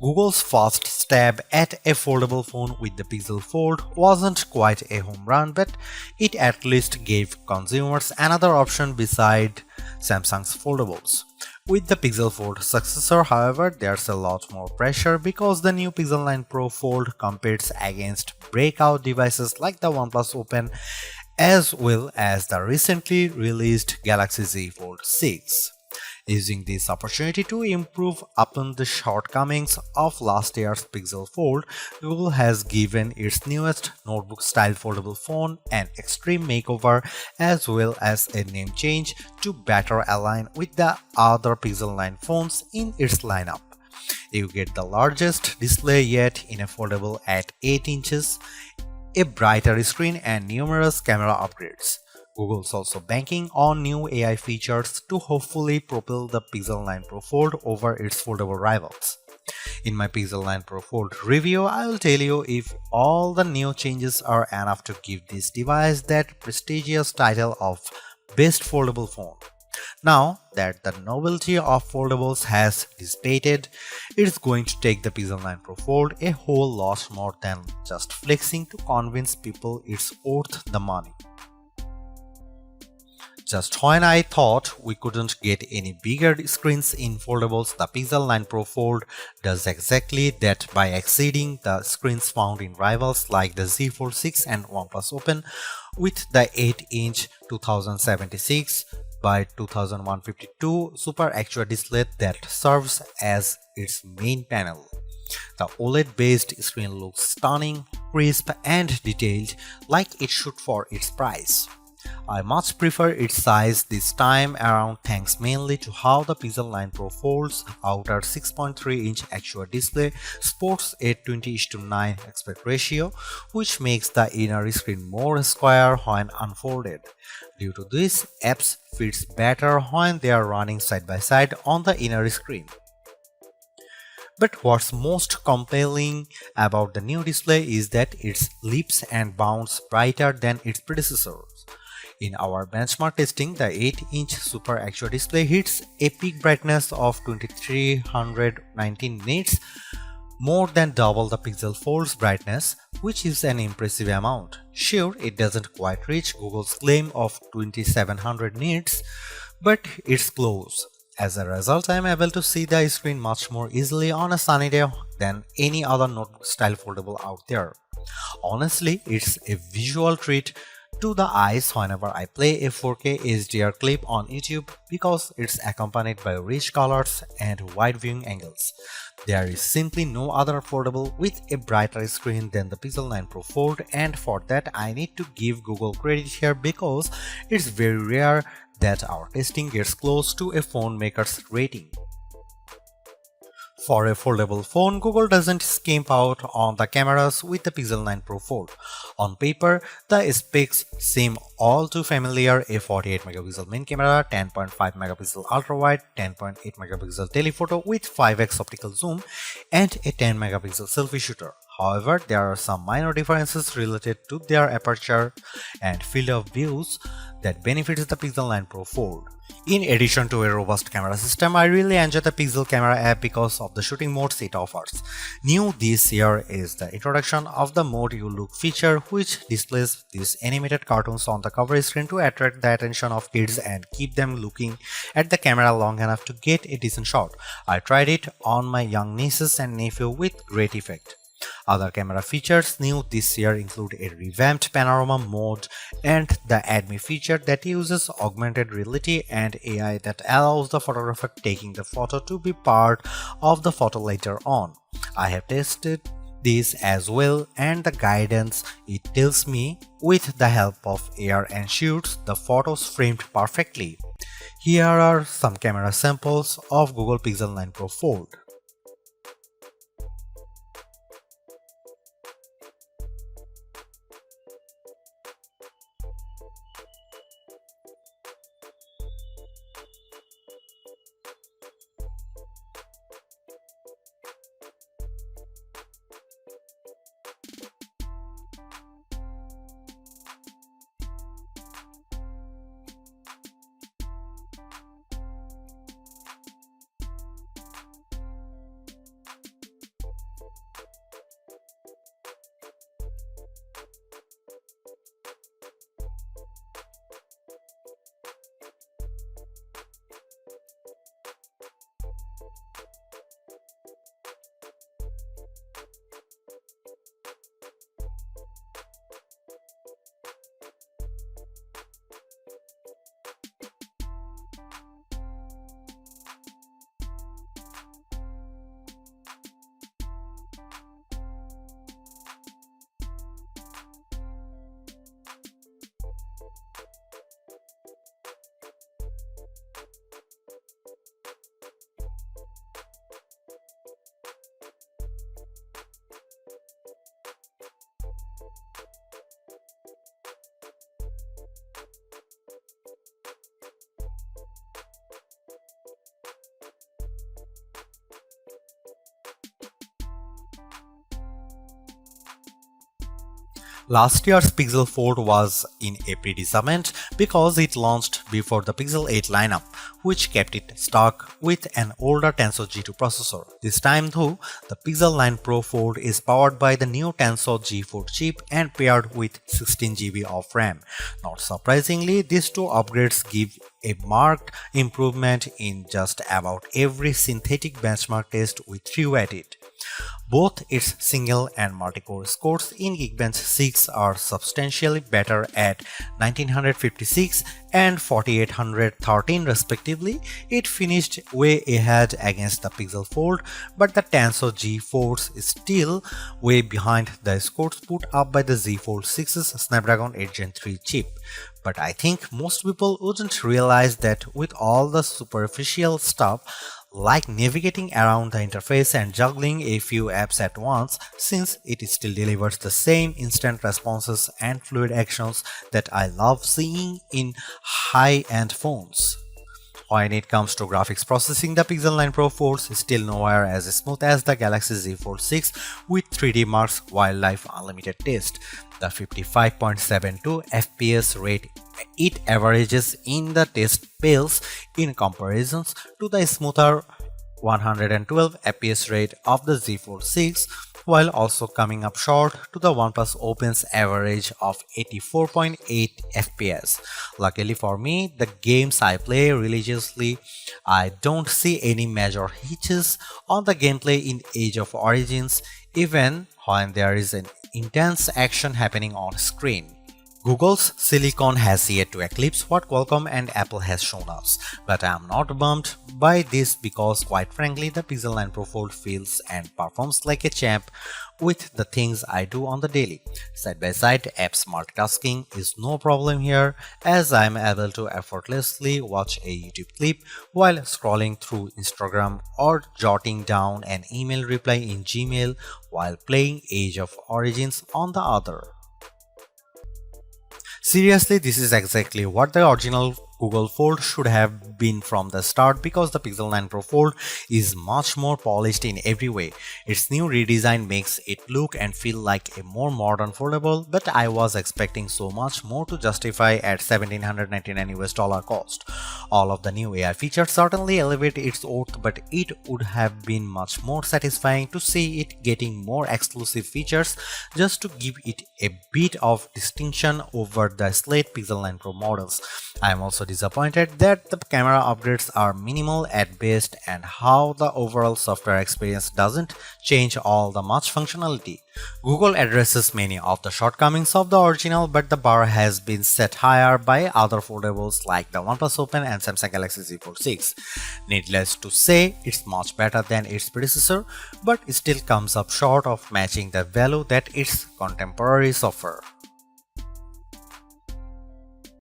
Google's first stab at a foldable phone with the Pixel Fold wasn't quite a home run, but it at least gave consumers another option beside Samsung's foldables. With the Pixel Fold successor, however, there's a lot more pressure because the new Pixel 9 Pro Fold competes against breakout devices like the OnePlus Open as well as the recently released Galaxy Z Fold 6. Using this opportunity to improve upon the shortcomings of last year's Pixel Fold, Google has given its newest notebook-style foldable phone an extreme makeover as well as a name change to better align with the other Pixel 9 phones in its lineup. You get the largest display yet in a foldable at 8 inches, a brighter screen and numerous camera upgrades. Google's also banking on new AI features to hopefully propel the Pixel 9 Pro Fold over its foldable rivals. In my Pixel 9 Pro Fold review, I will tell you if all the new changes are enough to give this device that prestigious title of Best Foldable Phone. Now that the novelty of foldables has dissipated, it's going to take the Pixel 9 Pro Fold a whole lot more than just flexing to convince people it's worth the money. Just when I thought we couldn't get any bigger screens in foldables, the Pixel 9 Pro Fold does exactly that by exceeding the screens found in rivals like the Z Fold 6 and OnePlus Open with the 8-inch 2076 by 2152 Super Actual display that serves as its main panel. The OLED-based screen looks stunning, crisp and detailed like it should for its price. I much prefer its size this time around thanks mainly to how the Pixel 9 Pro Fold's outer 6.3-inch actual display sports a 20:9 aspect ratio, which makes the inner screen more square when unfolded. Due to this, apps fits better when they are running side by side on the inner screen. But what's most compelling about the new display is that it leaps and bounds brighter than its predecessors. In our benchmark testing, the 8-inch Super Actual display hits a peak brightness of 2319 nits, more than double the Pixel Fold's brightness, which is an impressive amount. Sure, it doesn't quite reach Google's claim of 2700 nits, but it's close. As a result, I am able to see the screen much more easily on a sunny day than any other notebook-style foldable out there. Honestly, it's a visual treat to the eyes whenever I play a 4K HDR clip on YouTube because it's accompanied by rich colors and wide viewing angles. There is simply no other foldable with a brighter screen than the Pixel 9 Pro Fold, and for that I need to give Google credit here because it's very rare that our testing gets close to a phone maker's rating. For a foldable phone, Google doesn't skimp out on the cameras with the Pixel 9 Pro Fold. On paper, the specs seem all too familiar: a 48MP main camera, 10.5MP ultra-wide, 10.8MP telephoto with 5x optical zoom, and a 10MP selfie shooter. However, there are some minor differences related to their aperture and field of views that benefits the Pixel 9 Pro Fold. In addition to a robust camera system, I really enjoy the Pixel Camera app because of the shooting modes it offers. New this year is the introduction of the Mode You Look feature, which displays these animated cartoons on the cover screen to attract the attention of kids and keep them looking at the camera long enough to get a decent shot. I tried it on my young nieces and nephew with great effect. Other camera features new this year include a revamped panorama mode and the Add Me feature that uses augmented reality and AI that allows the photographer taking the photo to be part of the photo later on. I have tested this as well, and the guidance it tells me with the help of AR ensures the photos framed perfectly. Here are some camera samples of Google Pixel 9 Pro Fold. Last year's Pixel Fold was in a predicament because it launched before the Pixel 8 lineup, which kept it stuck with an older Tensor G2 processor. This time though, the Pixel 9 Pro Fold is powered by the new Tensor G4 chip and paired with 16GB of RAM. Not surprisingly, these two upgrades give a marked improvement in just about every synthetic benchmark test we threw at it. Both its single and multi-core scores in Geekbench 6 are substantially better at 1956 and 4813 respectively. It finished way ahead against the Pixel Fold, but the Tensor G4 is still way behind the scores put up by the Z Fold 6's Snapdragon 8 Gen 3 chip. But I think most people wouldn't realize that with all the superficial stuff like navigating around the interface and juggling a few apps at once, since it still delivers the same instant responses and fluid actions that I love seeing in high-end phones. When it comes to graphics processing, the Pixel 9 Pro Fold is still nowhere as smooth as the Galaxy Z Fold 6 with 3D Mark's Wildlife Unlimited test. The 55.72 FPS rate it averages in the test pales in comparisons to the smoother 112 FPS rate of the Z Fold 6, while also coming up short to the OnePlus Open's average of 84.8 FPS. Luckily for me, the games I play religiously, I don't see any major hitches on the gameplay in Age of Origins, even when there is an intense action happening on screen. Google's silicon has yet to eclipse what Qualcomm and Apple has shown us, but I am not bummed by this because quite frankly the Pixel 9 Pro Fold feels and performs like a champ with the things I do on the daily. Side by side apps multitasking is no problem here, as I am able to effortlessly watch a YouTube clip while scrolling through Instagram or jotting down an email reply in Gmail while playing Age of Origins on the other. Seriously, this is exactly what the original Google Fold should have been from the start, because the Pixel 9 Pro Fold is much more polished in every way. Its new redesign makes it look and feel like a more modern foldable, but I was expecting so much more to justify at $1,799 US cost. All of the new AI features certainly elevate its worth, but it would have been much more satisfying to see it getting more exclusive features just to give it a bit of distinction over the slate Pixel 9 Pro models. I am also disappointed that the camera upgrades are minimal at best and how the overall software experience doesn't change all the much functionality. Google addresses many of the shortcomings of the original, but the bar has been set higher by other foldables like the OnePlus Open and Samsung Galaxy Z Fold 6. Needless to say, it's much better than its predecessor, but it still comes up short of matching the value that its contemporaries offer.